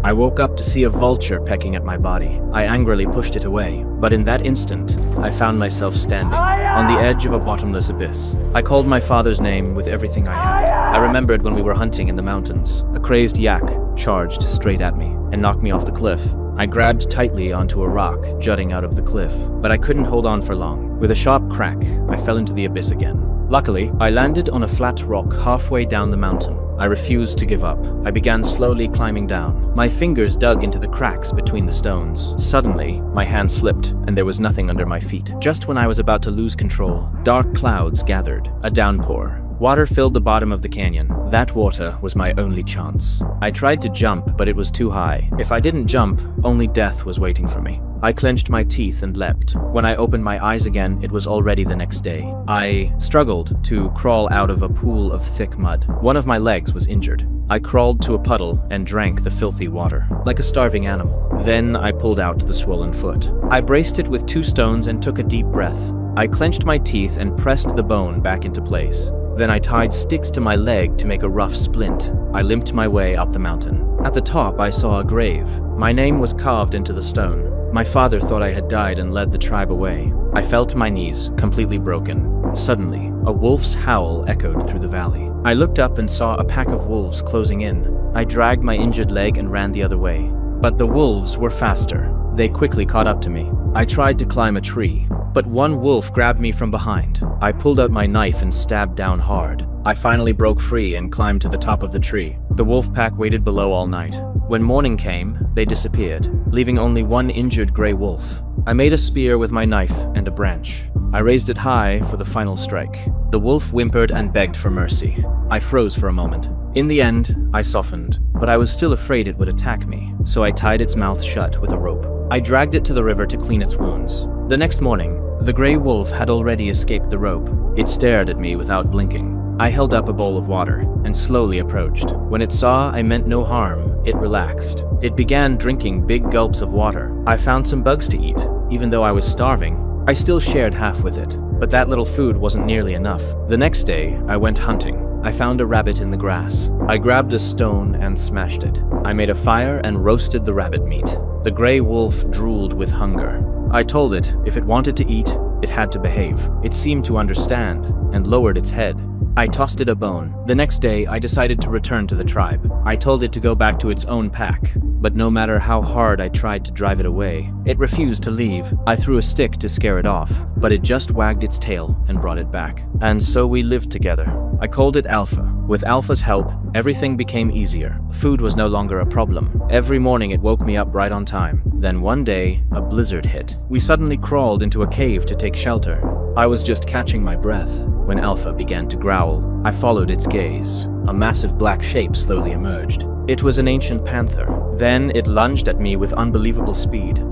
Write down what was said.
I woke up to see a vulture pecking at my body. I angrily pushed it away, but in that instant, I found myself standing on the edge of a bottomless abyss. I called my father's name with everything I had. I remembered when we were hunting in the mountains. A crazed yak charged straight at me and knocked me off the cliff. I grabbed tightly onto a rock jutting out of the cliff, but I couldn't hold on for long. With a sharp crack, I fell into the abyss again. Luckily, I landed on a flat rock halfway down the mountain. I refused to give up. I began slowly climbing down. My fingers dug into the cracks between the stones. Suddenly, my hand slipped, and there was nothing under my feet. Just when I was about to lose control, dark clouds gathered. A downpour. Water filled the bottom of the canyon. That water was my only chance. I tried to jump, but it was too high. If I didn't jump, only death was waiting for me. I clenched my teeth and leapt. When I opened my eyes again, it was already the next day. I struggled to crawl out of a pool of thick mud. One of my legs was injured. I crawled to a puddle and drank the filthy water, like a starving animal. Then I pulled out the swollen foot. I braced it with 2 stones and took a deep breath. I clenched my teeth and pressed the bone back into place. Then I tied sticks to my leg to make a rough splint. I limped my way up the mountain. At the top, I saw a grave. My name was carved into the stone. My father thought I had died and led the tribe away. I fell to my knees, completely broken. Suddenly, a wolf's howl echoed through the valley. I looked up and saw a pack of wolves closing in. I dragged my injured leg and ran the other way. But the wolves were faster. They quickly caught up to me. I tried to climb a tree, but one wolf grabbed me from behind. I pulled out my knife and stabbed down hard. I finally broke free and climbed to the top of the tree. The wolf pack waited below all night. When morning came, they disappeared, leaving only one injured gray wolf. I made a spear with my knife and a branch. I raised it high for the final strike. The wolf whimpered and begged for mercy. I froze for a moment. In the end, I softened, but I was still afraid it would attack me, so I tied its mouth shut with a rope. I dragged it to the river to clean its wounds. The next morning, the gray wolf had already escaped the rope. It stared at me without blinking. I held up a bowl of water and slowly approached. When it saw I meant no harm, it relaxed. It began drinking big gulps of water. I found some bugs to eat. Even though I was starving, I still shared half with it. But that little food wasn't nearly enough. The next day, I went hunting. I found a rabbit in the grass. I grabbed a stone and smashed it. I made a fire and roasted the rabbit meat. The gray wolf drooled with hunger. I told it if it wanted to eat, it had to behave. It seemed to understand and lowered its head. I tossed it a bone. The next day, I decided to return to the tribe. I told it to go back to its own pack, but no matter how hard I tried to drive it away, it refused to leave. I threw a stick to scare it off, but it just wagged its tail and brought it back. And so we lived together. I called it Alpha. With Alpha's help, everything became easier. Food was no longer a problem. Every morning it woke me up right on time. Then one day, a blizzard hit. We suddenly crawled into a cave to take shelter. I was just catching my breath when Alpha began to growl. I followed its gaze. A massive black shape slowly emerged. It was an ancient panther. Then it lunged at me with unbelievable speed.